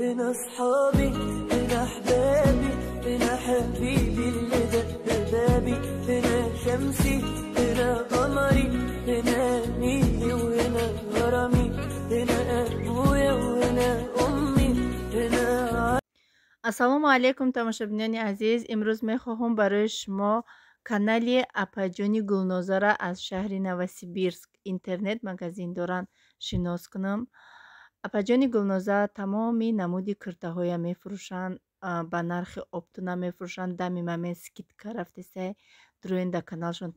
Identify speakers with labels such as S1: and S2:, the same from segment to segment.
S1: هنا أصحابي هنا أحبابي هنا حبيبي اللي دق بابي هنا شمسي هنا قمري هنا نيلي وهنا هرمي هنا أبويا وهنا أمي هنا.
S2: ассалому алайкум тамошобинони азиз. имрӯз мехоҳам барои шумо канали апаҷони гулнозара аз шаҳри Новосибирск интернет магазин доранд шинос кунам. апаҷони гулноза тамоми намуди куртаҳоя мефурӯшанд, ба нархи оптуна мефурӯшанд. Дами маме скидка рафтесай дуроен да каналшон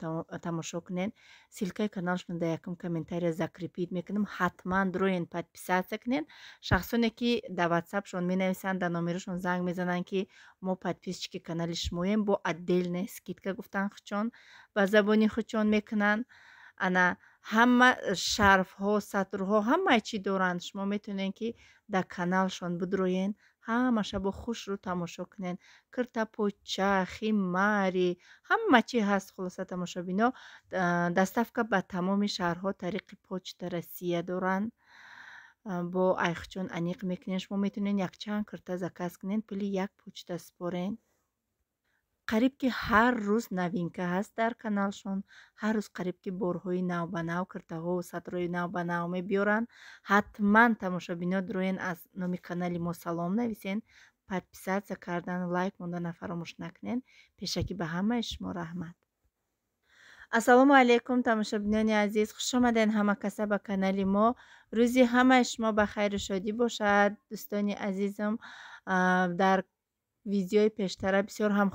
S2: тамошо кунен. Силкаи каналшон да якум комментария закрепид мекунам. ҳатман дуроен подписатсия кунен. шахсоне ки да ватсапшон менависанд, да номерашон занг мезананд ки мо подписчики канали шумоем, бо отдельная скидка гуфтан хучон ба забони хучон мекунанд. ана ҳама шарфҳо, сатрҳо, ҳамаи чӣ доранд. шумо метавонед ки дар каналшон бидроен, ҳамаша бо хушрӯ тамошо кунен. куртапоча, химари, ҳама чӣ ҳаст. хулоса тамошобино доставка ба тамоми шаҳрҳо тариқи почта Россия доранд. бо айхчон аниқ мекунен. шумо метавонед якчанд курта заказ кунен, пули як почта супорен. қариб ки ҳар рӯз новинка ҳаст дар каналшон. ҳар рӯз қариб ки борҳои нав ба нав, куртаҳо, сатрои нав ба нав мебиёранд. ҳатман тамошобино дуроен аз номи канали мо салом нависен, подписатсия кардан, лайк монданро фаромӯш накунен. пешакӣ ба ҳамаи шумо раҳмат. ассалому алайкум тамошобинони азиз, хушомадед ҳама каса ба канали мо. рӯзи ҳамаи шумо ба хайру шодӣ бошад. дӯстони азизам, дар видеои пештара бисёр ҳам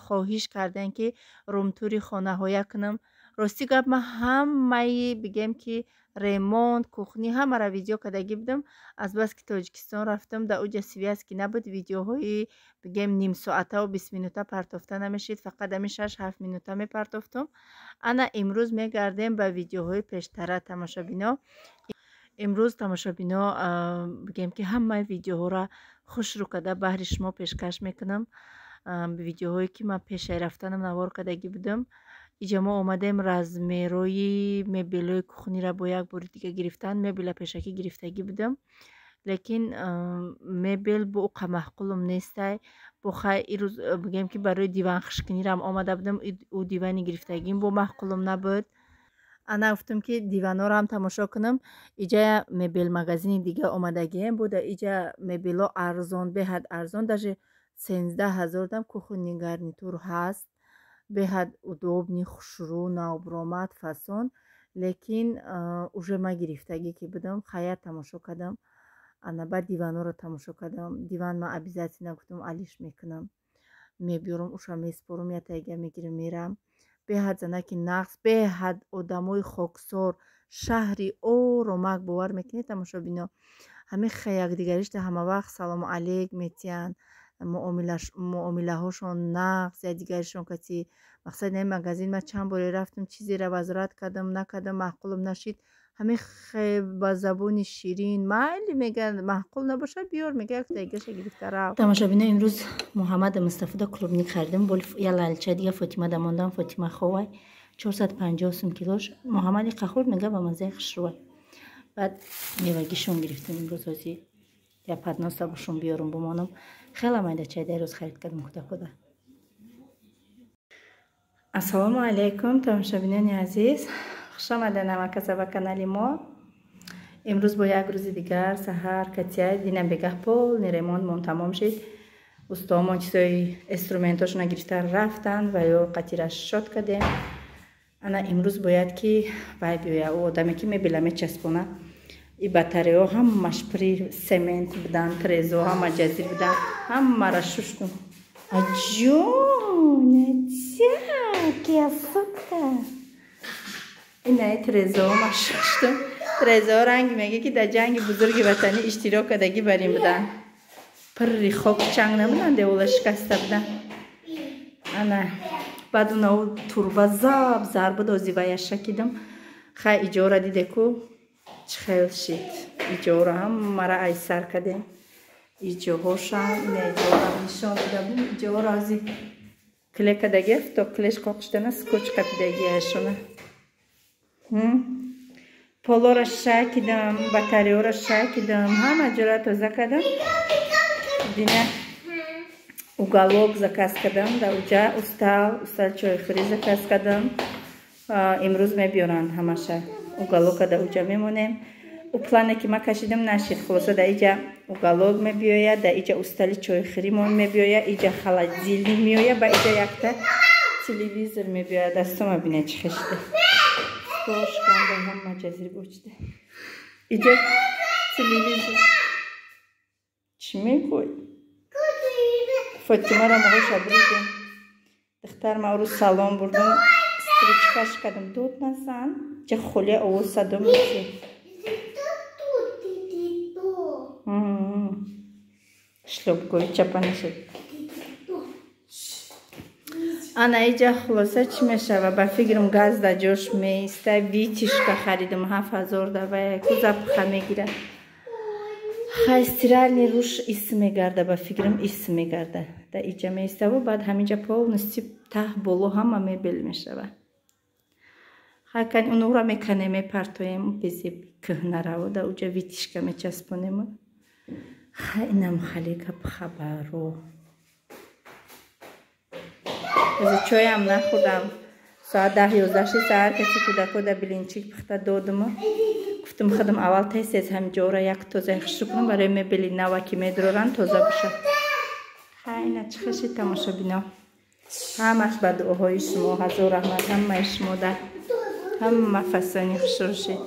S2: хоҳиш кардем ки румтури хонаҳоя кунам. рости гап ман ҳамаи бигем ки ремонт, кухни ҳамаро видео кардагӣ будам. азбаски тоҷикистон рафтам, дар уҷа связки набуд, видеоҳои бигем нимсоатаву 20 минута партофта намешид, фақат ами 6-7 минута мепартофтам. ана имрӯз мегардем ба видеоҳои пештара тамошобино. имрӯз тамошобино бигем ки ҳамаи видеоҳоро хушрӯ карда баҳри шумо пешкаш мекунам. видеоҳое ки ман пешай рафтанам навор кардагӣ будам. иҷа мо омадем размерои мебелҳои кухниро бо як бори дига гирифтан. мебела пешакӣ гирифтагӣ будам, лекин мебел бо уқа маҳқулум нестай. бохай ирӯз бигем ки барои диван хушкинирам омада будам, ӯ дивани гирифтагим бо маҳқулум набуд. ана гуфтам ки диваноро ҳам тамошо кунам. иҷа мебел магазини дига омадагием буда. иҷа мебело арзон, беҳад арзон, даже 13000 дам кухонни гарнитур ҳаст. беҳад удобни, хушрӯ, навбромад, фасон. лекин уже ма гирифтагӣ ки будам, хаяр тамошо кардам. ана баъд диваноро тамошо кардам. диван ман обязательно гуфтам алиш мекунам, мебиёрам, уша меспорам, ятайга мегирам мерам. беҳад занаки нағз, беҳад одамои хоксор, шаҳри оромак. бовар мекунед тамошобино, ҳамин якдигаришта ҳама вақт салому алейк метиҳанд. муомилаҳошон нағз, якдигаришон каси мақсад ин магазин ма чанд боре рафтам, чизеро вазорат кардам, накардам, маъқулам нашид. ҳамин ба забони ширин майли мегӯяд, маъқул набошад биёр, мега яктагигаша гирифта рафт. тамошобино имрӯз муҳаммада мустафода клубник хардам. я лалча дига фотимада мондам. фотима ховай 450 сум килош. муҳаммади қахӯр мега ба мазаи хушрӯвай. баъд мевагишон гирифтам. имрӯз ҳози я падноста бошон биёрам бомонам. хела майда чай дарӯз харид кардам кӯдакода. ассалому алайкум тамошобинони азиз, хушомадед ҳама каса ба канали мо. имрӯз бо як рӯзи дигар саҳар катия динам бегах полни ремонтмон тамом шид. устомон чизои инструментошона гирифта рафтанд ва ё қатира шот кардем. ана имрӯз бояд ки вай биёя, ӯ одаме ки мебела мечаспона. и батареяҳо ҳамаш пури семент будан, трезо ҳама ҷазир будан, ҳамаро шуштум. аҷонатя кияфута инаи трезоҳома шуштум. трезоҳо ранги мега ки дар ҷанги бузурги ватанӣ иштирок кардагӣ барин будан. пурри хок чанг набудан, девола шикаста будан. ана баъд унаву турба заб зарба дозивая шакидам. хай иҷора диде ку чӣ хел шид. иҷора ҳамаро айсар кардем. иҷоҳошам иҷора нишон додабум. иҷора ази кле кардагиа то клеш қоқиштана скотч қапидагиашона. полора шакидам, батареяро шакидам, ҳама ҷора тоза кардам. Дина уголок заказ кардам, дар уҷа устал чойхӯрӣ заказ кардам. Имрӯз мебиёранд ҳамаша. Уголока дар уҷа мемонем. У плане ки ма кашидам нашид. Хулоса дар иҷа уголок мебиёяд, дар иҷа устали чойхӯрӣ мебиёяд, иҷа холодильник меояд, ба иҷа якта телевизор мебиёяд. Дастума бина чӣ хешида. Бошканда ҳама ҷазир бочида. Иҷа телевизор. Чӣ мегӯй? Фотимара моғоша бурдем. Духтар ма урӯз салом бурдам. Стричкаш кардам. Дод назан. Иҷа холия овоз садо мешед. Шлёпкои чапа нашед. Ана иҷа хулоса чӣ мешава? Ба фикрам газ дар ҷош меиста. Витишка харидам 7000 давай. Куза пуха мегирад. Хай стиральный руш ис мегарда, ба фикрам ис мегарда. Дар иҷа меистава, баъд ҳаминҷа полностью таҳ боло ҳама мебел мешава. Хай кани унура мекане мепартоем бизи кӯҳнараво дар уҷа витишка мечаспонем. Хай инам халика пхабаро. Аз чоям нахӯрдам. Соат 10-11 саҳар каси кӯдако дар билинчик пухта додам. Гуфтам худам аввал тез ҳамҷора як тоза хушру кунам барои мебели нава ки медоранд тоза бошад. Хайна чӣ хеши тамошобино. Ҳамаш ба дуоҳои шумо. ҳазор раҳмат ҳамаи шумо дар ҳама фасони хушрӯшед.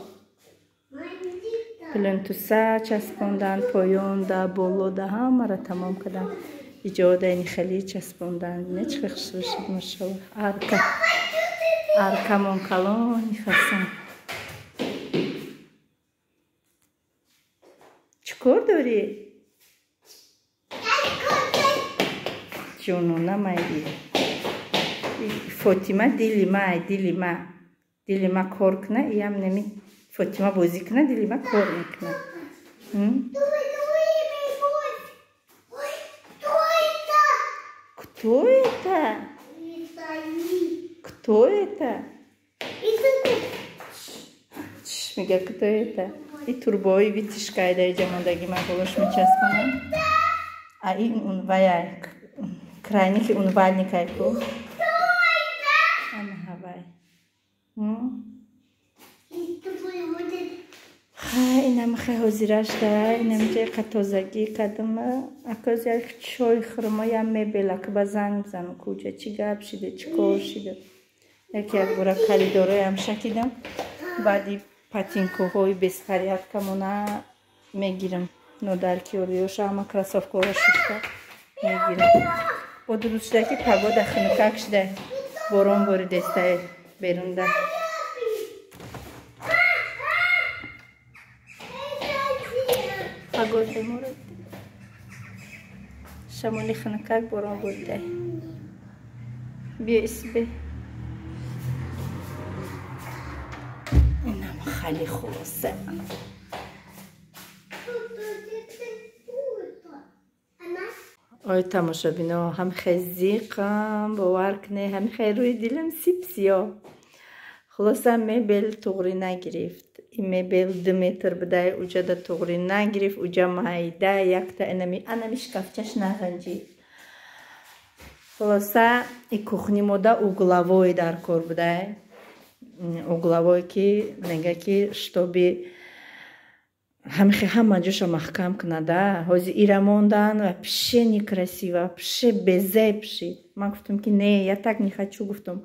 S2: плинтуса часпондан, поён да боло да ҳамаро тамом кардам. иҷодаини хелӣ часпондан. Не чӣ хушрӯшед машаллоҳ. Аркамон калони фасон. Чӣ кор дорӣ? ҷонона майди. Фотима дили ма кор куна, иям неми Фотима бозӣ куна, дили ма кор мекуна. Кто это? Кто это? Чш мега кто это? И турбои витишкай дар иҷа мондаги ма болош мечаспонам. А ин унваяй крайники унвальникай ку. Ана ҳавай. Инам хай ҳозираш дар инам ҷайқа тозагӣ кардам. Акоз як чой хӯрам ям мебела ки ба занг бизанам куҷа чӣ гап шида чӣ кор шида. Як бора калидороям шакидам. Баъди патинкоҳои беспорядкамона мегирам. Нодаркиёриёша ҳама красовкаҳо шишта мегирам. Бо ду рӯз шуда ки пагода хунукак шуда борон боридестай берунда. Пагода морад. Шамоли хунукак борон боридай. Бия исбе. Инам хали хулоса. Ой тамошобино, ҳамихай зиқам бовар кунე, ҳамихай рӯи дилам сипсиё. Хулоса мебел туғри нагирифт. И мебел 2 метр будай уҷа да туғри нагирифт, уҷа майда якта анами шкафчаш наранҷид. Хулоса и кухни мода углавой дар кор будай. Углавой ки мега ки штоби ҳама ҷоша маҳкам кунада. Ҳози ира мондан вообще некрасиво, вообще безепши. Ман гуфтам ки не, я так не хочу, гуфтам.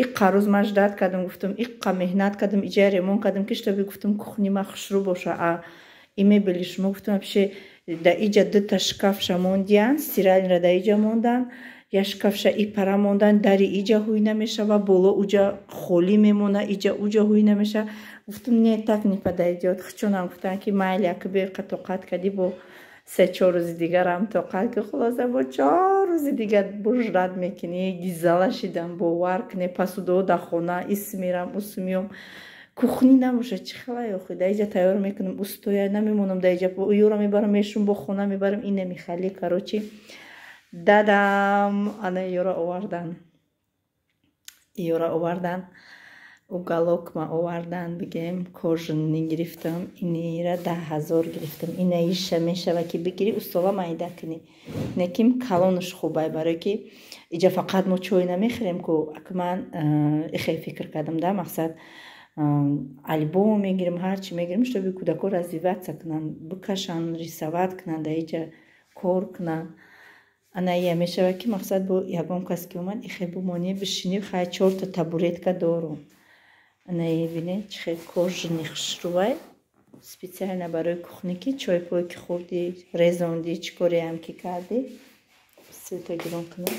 S2: Иққа рӯз ман ждат кардам, гуфтам иққа меҳнат кардам, иҷа ремон кардам ки штоби гуфтам кухни ма хушрӯ боша. А и мебели шумо гуфтам вообще да иҷа 2 шкафша мондиян, стиральнира да иҷа мондан. Я шкафша и пара мондан, дари иҷа ҳӯй намешава, боло уҷа холӣ мемона, иҷа уҷа ҳӯй намешава. Гуфтам не так не подойдет. Хчонам гуфтам ки майли акбе тоқат кади бо 3-4 рӯзи дигарам тоқат ки хулоса бо 4 рӯзи дигар божрат мекини. Гизала шидам бовар куне пасудо да хона ис мерам ус меом. Кухни набоша чӣ халай охи да иҷа тайёр мекунам устоя намемонам да иҷа ёра мебарам мешум бо хона мебарам ин намехали короче дадам ана ёра овардан уголок ма овардан бигем кожани гирифтам инира 10,000 гирифтам. Инаиша мешава ки бигири устола майда кини. Неким калонуш хубай барои ки иҷа фақат мо чой намехӯрем ку акман ихе фикр кардам да мақсад альбом мегирем ҳарчи мегирем чтобы кӯдако развиваться кунанд бикашанд рисоват кунанд да иҷа кор кунанд. Аная мешава ки мақсад бо ягон кас ки омад ихе бумонӣ бишинӣ хай 4 та табуретка дорум. Аная бинед чӣ хел кожани хушрӯбай специально барои кухня ки чойпой ки хӯрдӣ резондӣ чӣ кореам ки кардӣ силта гирон кунад.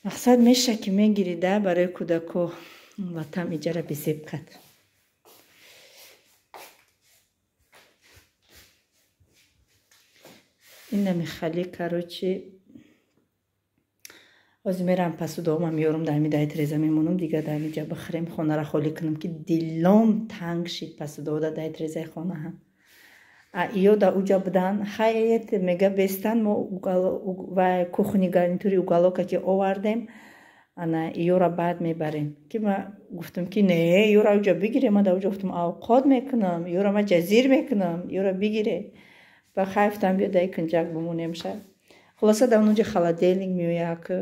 S2: Мақсад меша ки мегирӣ да барои кӯдако ва там иҷара бисеб кад. Ина мехали короче ҳозир мерам пасудоҳоам меёрам дар ҳамин даи треза мемонам дига дар ҳамин ҷа бихӯрем хонара холӣ кунам ки дилом танг шид пасудоҳо дар даи трезаи хонаам. Ё дар уҷа будан ҳайт мега бестан мо ва кухни гарнитури уголока ки овардем ана ёра баъд мебарем ки ма гуфтам ки не ёра уҷа бигире ма дар уҷа гуфтам авқот мекунам ёра ма ҷазир мекунам ёра бигире ба хайфтам биё даи кунҷак бимонем ша. Хулоса дар онуҷа холодильник меояд ки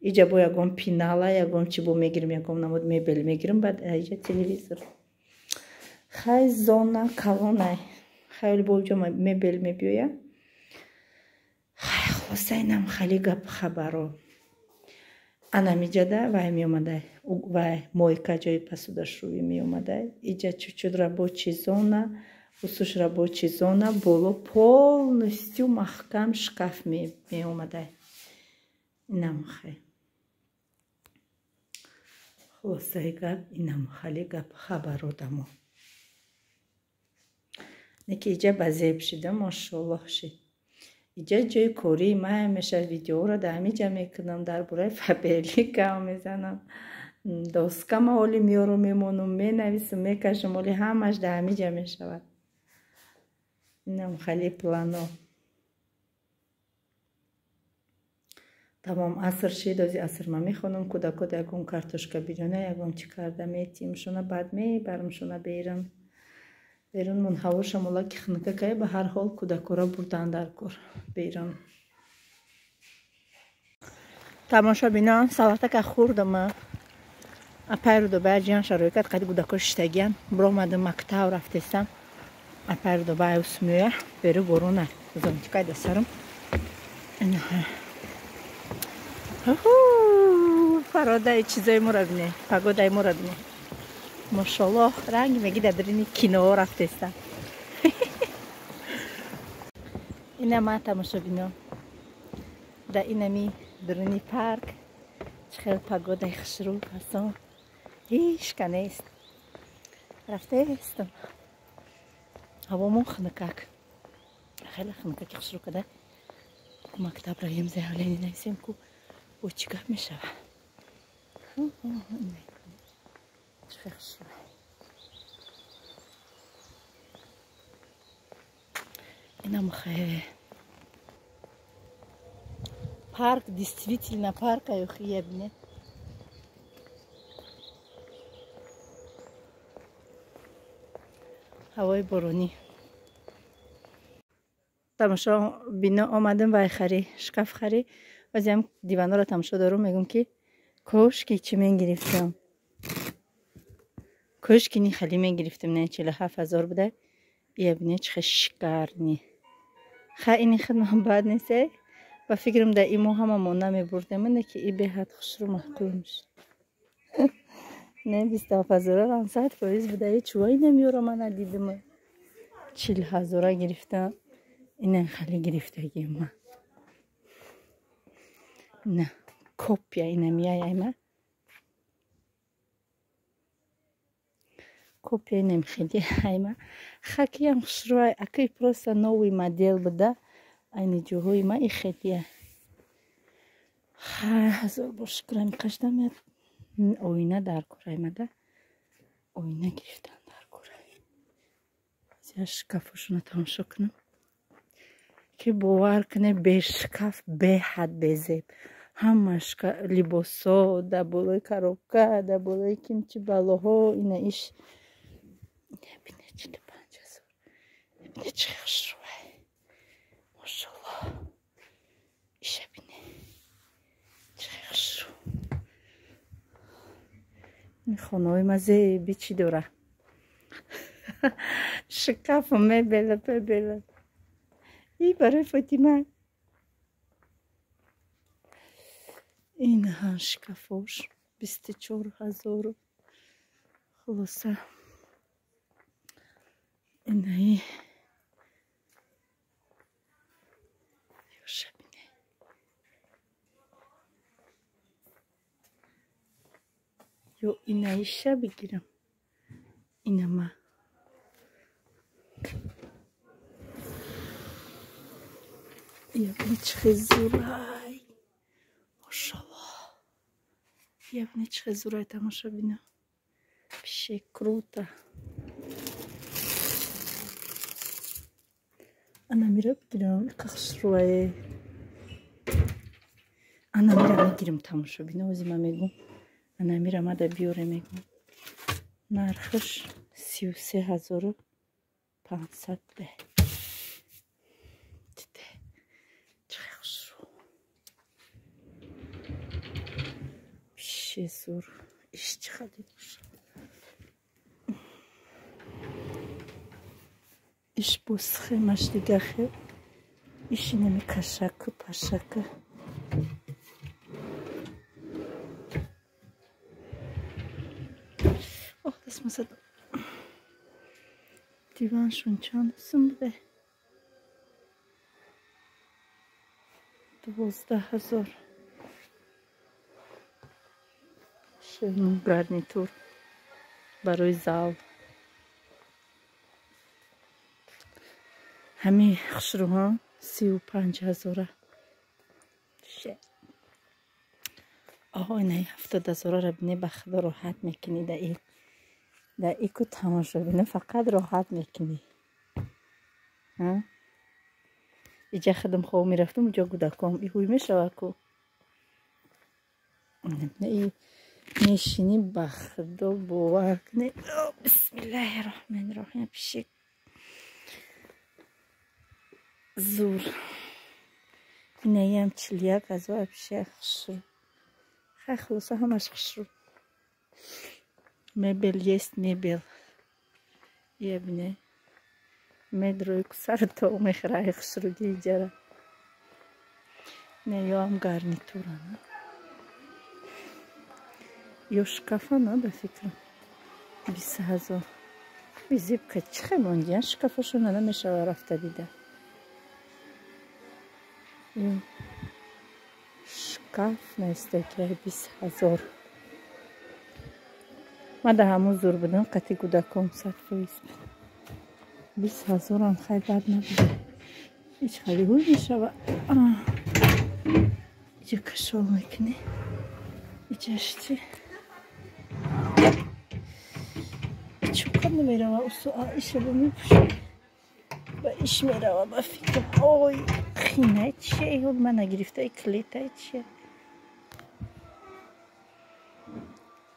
S2: иҷа бо ягон пинала ягон чӣ бо мегирем ягон намуд мебел мегирем баъд иҷа телевизор хай зона калонай хайли бо уҷа мебел мебиёя. Хай хулоса инам хали гап хабаро анамиҷада вай меомадай вай мойка ҷои пасудашӯӣ меомадай иҷа чуть-чуть рабочий зона усуш рабочий зона боло полностью маҳкам шкаф меомадай. Инам хай хулосаи гап инам хали гап хабаро дамо неки иҷа ба зеб шида машоаллоҳ шид. Иҷа ҷои кории мая меша видеоро дар ҳамин ҷа мекунам дар бораи фаберлика мезанам доска маоли меёру мемонам менависам мекашам оли ҳамаш дар ҳамин ҷа мешавад. Инам хали плано тамом аср шид ози аср ма мехонам кӯдако ягон картошка бирёна ягон чӣ карда метимшона баъд мебарамшона берун мунҳавошам ола ки хинакакай ба ҳар ҳол кӯдакора бурдан дар кор берун. Тамоша бинан салатака хӯрдама апайру добай ҷиан шароикат қади кӯдако шиштагиян биромадам мактаб рафтесам апайру добай усмӯя беру борона зонтикай дасарам фародаи чизои мора бине погодаи мора бине машоаллоҳ ранги меги дар дарини киноҳо рафтестам. ина ма тамошобинон дар инами даруни парк чӣ хел погодаи хушрӯб ҳастон ҳишка нест рафтестам ҳавомон хинакак хеле хинакаки хушрӯб када мактаб раем заявление нависем ку бо чӣ гап мешава. Инам хай парк действительно парк аюхия бине ҳавои боронӣ. Тамошо бино омадам вай хари шкаф хари баъзеам диванора тамошо дорум мегум ки кошки чӣ мегирифтам кошкини хали мегирифтам не 47,000 буда ия бине чӣ хел шикарни хай ини хидмат бад нест ба фикрам дар ин моҳ ҳама мо намебурдем не ки и беҳад хушрӯ маҳкул мешид не 27,000 100% буда ҳеҷ вай намеёрам ана дидам 40,000 гирифтам ина хали гирифтагиам ма на копия ина мияяйма копия инам хели айма хакиям хушрӯай акай просто новый модел буда айни ҷоҳои ма и хелия хай ҳазор бор шукрам қашда меяд оина дар кор аймада оина гирифтан дар кор зия шкафошона тамошо кунам ки бовар кунем бешкаф беҳад безеб ҳамаш либосо дар болои коробка, дар болои кимчи балоҳо ина иш бинед 45,000. Бинед чӣ хушрӯй. Машаллоҳ. Иша бинед. Чӣ хушрӯ. ин хонаҳои мазеби чӣ дора? Шкафу мебела. И барои Фотима. ин ҳам шкафош 24,000. Хулоса. Инаи ёша бинед. Ё инаи ша бигирам. Инама. Ябни чӣ зурай. Машаллоҳ. Ябни чӣ зурай, тамоша бина. Пише круто. Ана мира бигирам, хушрӯй. Ана мира мегирам, тамоша бина, озима мегум. Ана мира мада биёре мегум. Нархаш 33,500 де. Диде. Чӣ хушрӯ. Пише зур. Иш чӣ хади боша. иш босхемаш дигахе. Иш инами кашаку пашака. Ох, дастмасад. Диван шунчан сумбе. 12,000. Шевну гарнитур. Барои зал. ҳами хушрӯҳо 35,000. оҳо инаи 70,000-ро бинед ба худо роҳат мекунӣ. дар ику тамоша бина фақат роҳат мекунӣ. иҷа хадам хоҳ мерафтум уҷо гудаком иҳуй мешаваку. мешинӣ ба худо бовар кунӣ. бисмиллаҳи роҳмани роҳим. пиши зур. инаиам 41,000 пише хушрӯ. хай хулоса ҳамаш хушрӯ. мебел есть мебел. я бине медрои кусаро то мехраи хушрӯги иҷара. не ёам гарнитура на. ё шкафа на ба фикрам 20,000. визибка чӣ хелондиан шкафашона намешава рафта дида. шкаф наистакияи 20,000. мада ҳамун зур будам қати гудаком 100%. 20,000 хай бад набуда. ҳеҷ хали ҳуй мешава. иҷа кашол мекунӣ. иҷашти чӯкад намерава усуа ишаба мепӯша. ба иш мерава ба фикр. ой хина чие ҳол мана гирифтаи клета чие.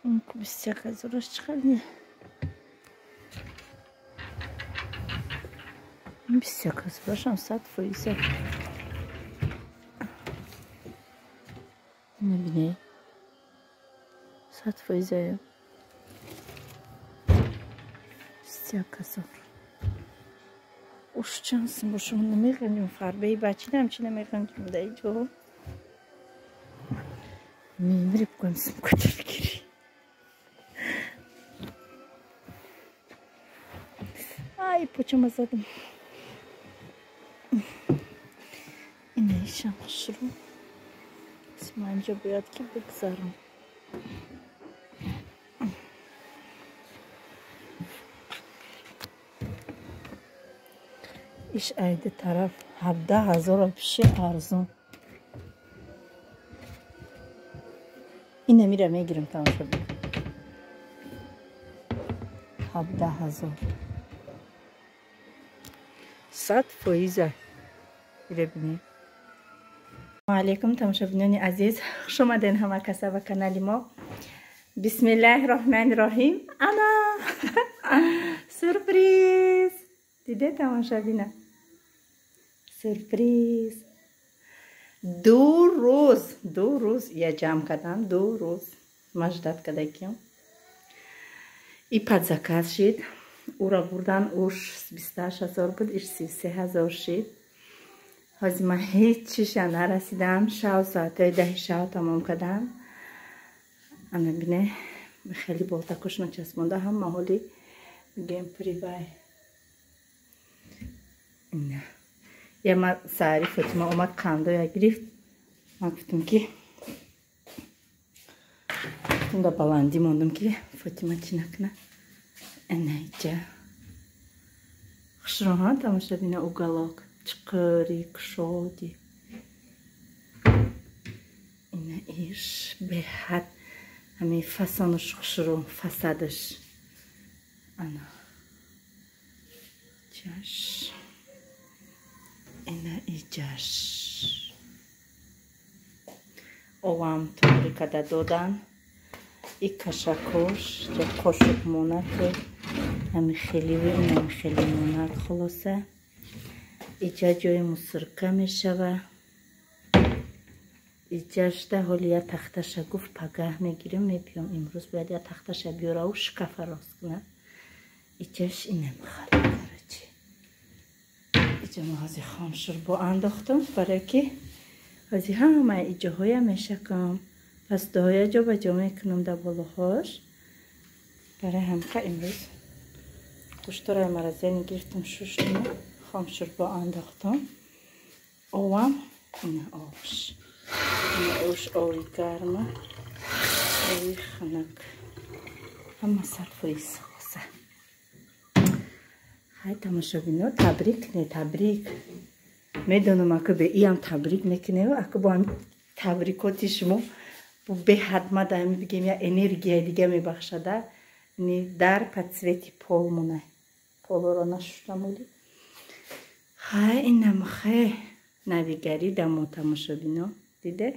S2: 21,000 чӣ хали. 21,000 100%. набинӣ 100%. 21,000. уж чансим бо шумо намехондим фарбаи бачи намчи намехондим дар ҷо. мемри букам сумката бигири. ай почама задам. инаишам хушрӯ. ма инҷо бояд ки бигзарам. иш айда тараф 17,000 пиши арзон. ина мира мегирам тамоша бикун. 17,000. 100%. ира бинед. алейкум тамошобинони азиз, хуш омаден ҳама каса ба канали мо. Бисмиллаҳи роҳмани роҳим. Ана сюрприз! Диде тамошобина? Сюрприз! ду рӯз я ҷамъ кардам, 2 рӯз маҷдат кардагим. И подзаказ шид. Ура бурдан уш 28,000 буд, иш 33,000 шид. ҳозир ман ҳеҷ чиша нарасидам. Шав соатҳои 10 шав тамом кардам. ана бине хеле болтакушно часпонда, ҳама ҳоли геймпривай. ина я ма сари Фотима омад қандоя гирифт. Ман гуфтам ки да баландӣ мондам ки Фотима чӣ накуна. Ана иҷа хушроҳа тамошобина уголок чиқори кушоди. Ина иш беҳад ҳамин фасонуш хушро, фасадаш. Ана ҷаш. Ина иҷаш. овам тӯри када додан. И кашакош ҷа қошуқ монаке ҳамин хеливи инам хели монак хулоса. иҷа ҷои мусурка мешава. иҷашда ҳоли я тахташа гуфт пагаҳ мегирем мебиём имрӯз бояд я тахташа биёраву шкафа рост кунад. иҷаш ина мехоҳад карачи. иҷа мо ҳозир хомшурбо андохтам барои ки ҳозир ҳамаи иҷаҳоя мешакам. пастаҳоя ҷобаҷо мекунам дар болоҳош. барои ҳамқа имрӯз гӯштораи маразени гирифтам шуштам. хомшурбо андохтам. овам ина ош. ина ош ови гарма, ови ханак. ҳама сарфуис хоса. ҳай тамошобино, табрик не табрик. медонам аку бе иам табрик мекунем, аку бо ҳамин табрикоти шумо беҳадма даами бигем я энергияи дига мебахшада. ини дар по цвети пол мунай. полоро нашуштам оли. ҳай инам хе навигаридамо тамошобино. диде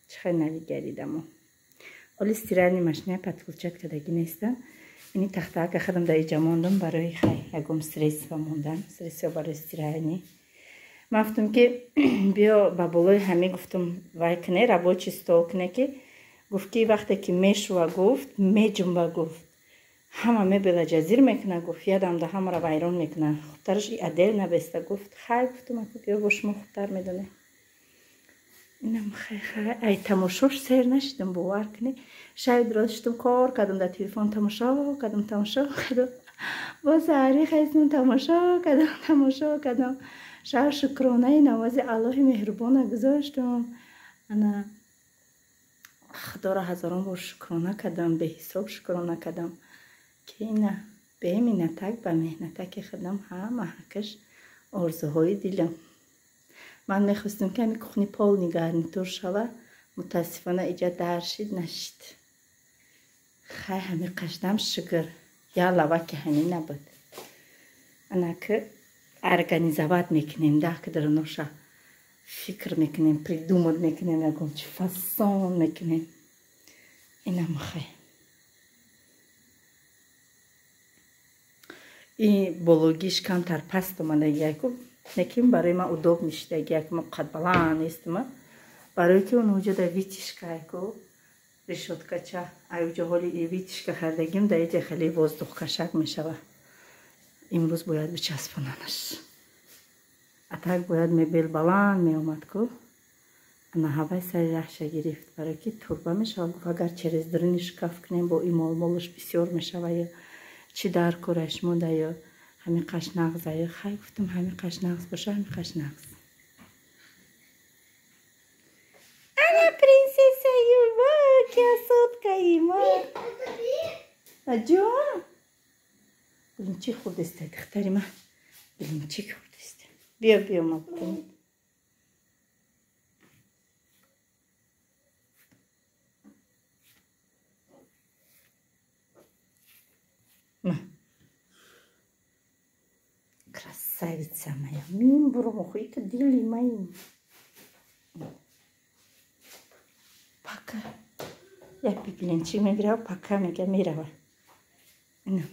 S2: чӣ хай навигаридамо. оли стиральни машина подкручат кардаги нестам. ини тахтаака хадам дар иҷа мондам барои хай ягом средства мондан. средства барои стиральни. ман гуфтам ки биё ба болои ҳамин гуфтам вай кне рабочий стол кне ки гуфт ки вақте ки мешува гуфт меҷумба гуфт ҳама мебела ҷазир мекуна гуфт ядам да ҳамаро вайрон мекуна. хубтараш и адел набеста гуфт. хай гуфтам аку биё бо шумо хубтар медоне. инам хай ай тамошош сер нашидам бовар кунӣ. шави дроз шидам кор кардам дар телефон тамошо кардам бо саҳари хестам тамошо кардам. шав шукронаи навози аллоҳи меҳрубона гузоштам. ана худоро ҳазорон бор шукрона кардам, беҳисоб шукрона кардам ки ина беминнатак ба меҳнатаки худам ҳама ҳакаш орзуҳои дилам. ман мехостам ки ҳамин кухни полни гарнитур шава. мутаассифона иҷа дар шид нашид. хай ҳамин қашдам шугр я лаваки ҳамин набуд. анаки организовать мекунем да кадр ноша фикр мекунем, придумать мекунем, ягон чи фасон мекунем. инам хай и бологиш камтар паст омадаги яку неким барои ман удоб мешидаги яку ман қад баланд нестима барои ки онуҷода витишка яку решоткача аюҷа ҳоли витишка кардагим да иҷа хеле воздухкашак мешава. имрӯз бояд бичаспонанаш. а так бояд мебел баланд меомад ку. ана ҳавай сари раҳша гирифт барои ки турба мешава. гуфт агар через дурини шкаф кунем бо имолмолаш бисёр мешава ё чӣ дар кораш монда ё ҳамин қашнағз ё. хай гуфтам ҳамин қашнағз боша ҳамин қашнағз. ана принсессаю ва красоткаи мо. ҷон билимчи хурдистай духтари ман билимчи хурдистай. биё ма гуфтам. Красавица моя. Мин бурмоху, это дили мои. پکه یک ببینین چی میگیره و پکه میگه میروه. اینو